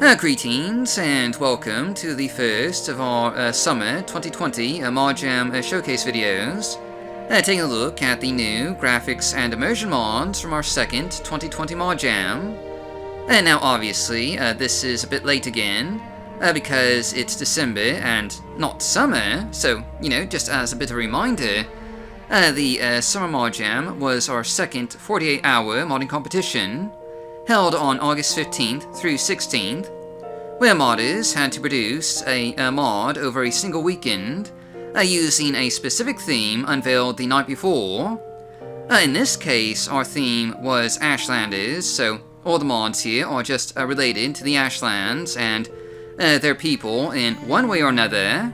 Greetings and welcome to the first of our Summer 2020 Mojam Showcase videos, taking a look at the new graphics and immersion mods from our second 2020 Mojam. Now obviously, this is a bit late again, because it's December and not summer, so, just as a bit of a reminder, the Summer Mojam was our second 48-hour modding competition, held on August 15th through 16th, where modders had to produce a mod over a single weekend, using a specific theme unveiled the night before. In this case, our theme was Ashlanders, so all the mods here are just related to the Ashlands and their people in one way or another.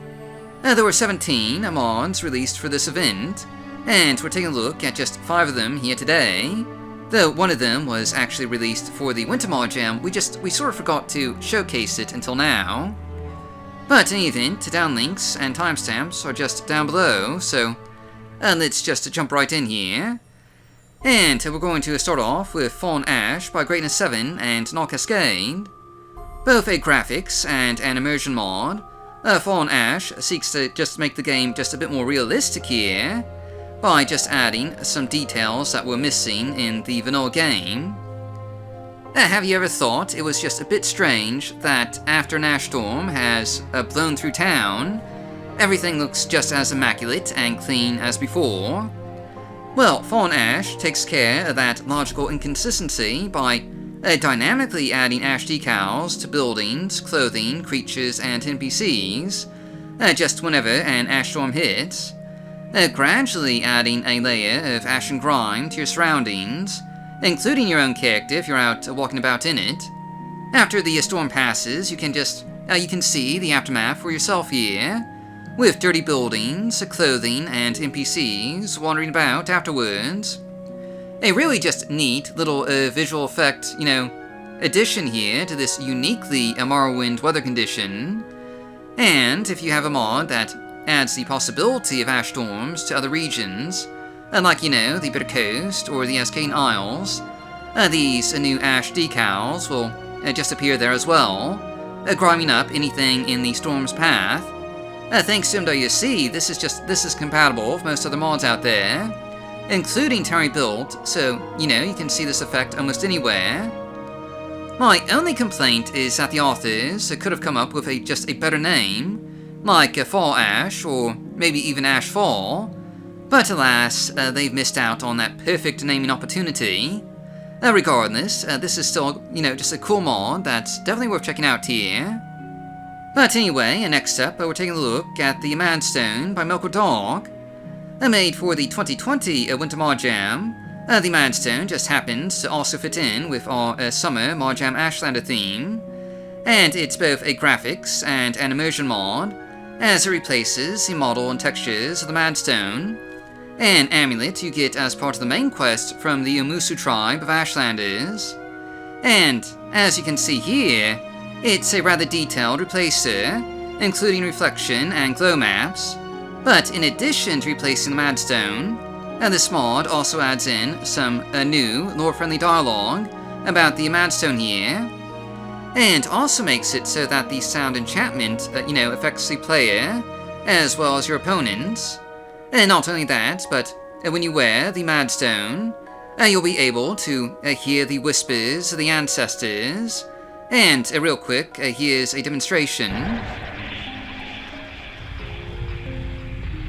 There were 17 mods released for this event, and we're taking a look at just 5 of them here today. Though one of them was actually released for the Winter Mojam, we sort of forgot to showcase it until now. But in any event, down links and timestamps are just down below, so let's just jump right in here. And we're going to start off with Fallen Ash by Greatness 7 and Null Cascade. Both a graphics and an immersion mod, Fallen Ash seeks to just make the game just a bit more realistic here, by just adding some details that were missing in the vanilla game. Have you ever thought it was just a bit strange that after an ash storm has blown through town, everything looks just as immaculate and clean as before? Well, Fallen Ash takes care of that logical inconsistency by dynamically adding ash decals to buildings, clothing, creatures, and NPCs, just whenever an ash storm hits, gradually adding a layer of ash and grime to your surroundings, including your own character if you're out walking about in it. After the storm passes, you can see the aftermath for yourself here, with dirty buildings, clothing, and NPCs wandering about afterwards. A really just neat little visual effect, addition here to this uniquely Morrowind weather condition. And if you have a mod that adds the possibility of ash storms to other regions, like, the Bitter Coast or the Ascane Isles, these new ash decals will just appear there as well, griming up anything in the storm's path. Thanks to MWC, this is compatible with most other mods out there, including Terry Built, so, you can see this effect almost anywhere. My only complaint is that the authors could have come up with just a better name, like Fall Ash, or maybe even Ash Fall, but alas, they've missed out on that perfect naming opportunity. Regardless, this is still, just a cool mod that's definitely worth checking out here. But anyway, next up, we're taking a look at the Madstone by Milk Dog. Made for the 2020 Winter Mojam, the Madstone just happens to also fit in with our Summer Mojam Ashlander theme, and it's both a graphics and an immersion mod, as it replaces the model and textures of the Madstone, an amulet you get as part of the main quest from the Umusu tribe of Ashlanders. And, as you can see here, it's a rather detailed replacer, including reflection and glow maps, but in addition to replacing the Madstone, this mod also adds in some new, lore-friendly dialogue about the Madstone here, and also makes it so that the sound enchantment, affects the player, as well as your opponents. And not only that, but when you wear the Madstone, you'll be able to hear the whispers of the ancestors. And real quick, here's a demonstration.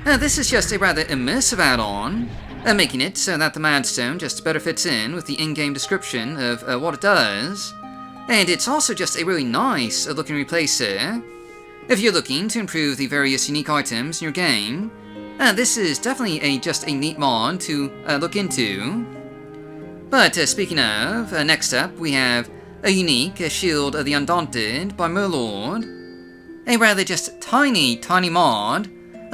This is just a rather immersive add-on, making it so that the Madstone just better fits in with the in-game description of what it does. And it's also just a really nice looking replacer. If you're looking to improve the various unique items in your game, this is definitely just a neat mod to look into. But speaking of, next up we have a unique Shield of the Undaunted by Merlord. A rather just tiny mod.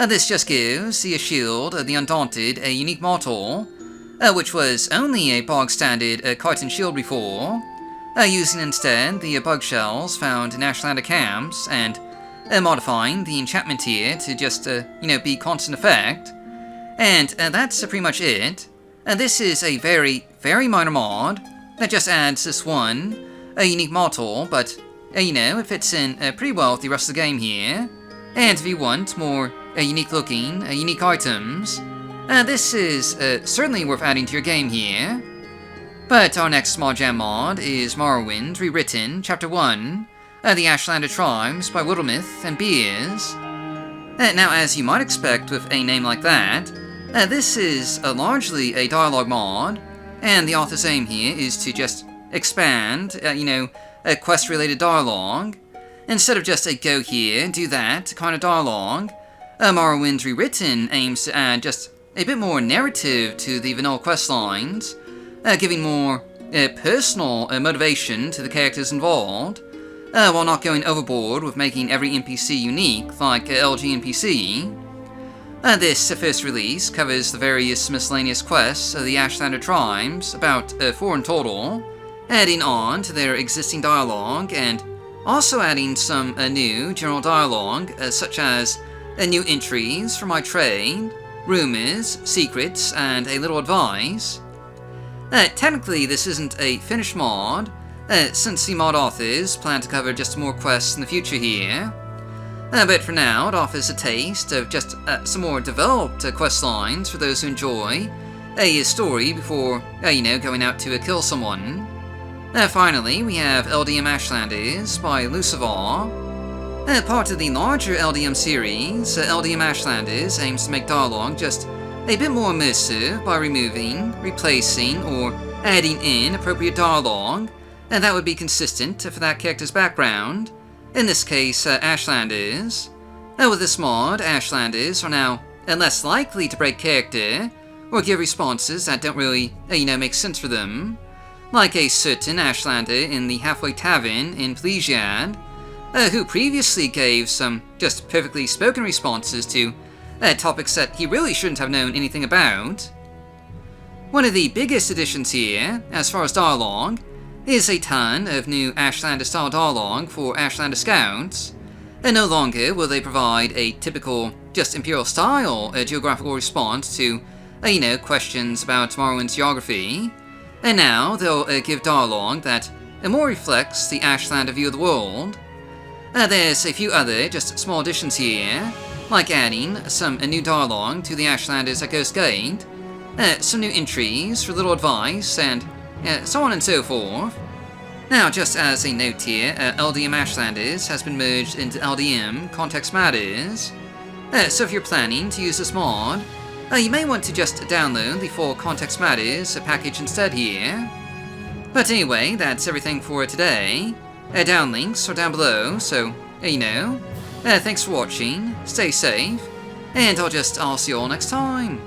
This just gives the Shield of the Undaunted a unique model, which was only a bog standard chitin shield before, using instead the bug shells found in Ashlander camps, and modifying the enchantment here to just, be constant effect. And that's pretty much it. This is a very, very minor mod that just adds this one, a unique model, but it fits in pretty well with the rest of the game here. And if you want more unique looking, unique items, this is certainly worth adding to your game here. But our next Small Jam mod is Morrowind Rewritten, Chapter 1, The Ashlander Tribes by Wildermyth and Beers. Now, as you might expect with a name like that, this is largely a dialogue mod, and the author's aim here is to just expand, a quest-related dialogue. Instead of just a go here, do that kind of dialogue, Morrowind Rewritten aims to add just a bit more narrative to the vanilla quest lines, giving more personal motivation to the characters involved, while not going overboard with making every NPC unique, like LG NPC. This first release covers the various miscellaneous quests of the Ashlander Tribes, about 4 in total, adding on to their existing dialogue, and also adding some new general dialogue, such as new entries for my trade, rumors, secrets, and a little advice. Technically, this isn't a finished mod, since the mod authors plan to cover just more quests in the future here. But for now, it offers a taste of just some more developed quest lines for those who enjoy a story before, going out to kill someone. Finally, we have LDM Ashlanders by Lucivar. Part of the larger LDM series, LDM Ashlanders aims to make dialogue just a bit more immersive by removing, replacing, or adding in appropriate dialogue, and that would be consistent for that character's background. In this case, Ashlanders. With this mod, Ashlanders are now less likely to break character, or give responses that don't really, make sense for them. Like a certain Ashlander in the Halfway Tavern in Plesiad, who previously gave some just perfectly spoken responses to topics that he really shouldn't have known anything about. One of the biggest additions here, as far as dialogue, is a ton of new Ashlander-style dialogue for Ashlander Scouts, and no longer will they provide a typical, just Imperial-style geographical response to, questions about Morrowind's geography, and now they'll give dialogue that more reflects the Ashlander view of the world. There's a few other just small additions here, like adding some new dialogue to the Ashlanders at Ghost Gate, some new entries for little advice, and so on and so forth. Now, just as a note here, LDM Ashlanders has been merged into LDM Context Matters, so if you're planning to use this mod, you may want to just download the full Context Matters package instead here. But anyway, that's everything for today. Down links are down below, so, thanks for watching, stay safe, and I'll see you all next time.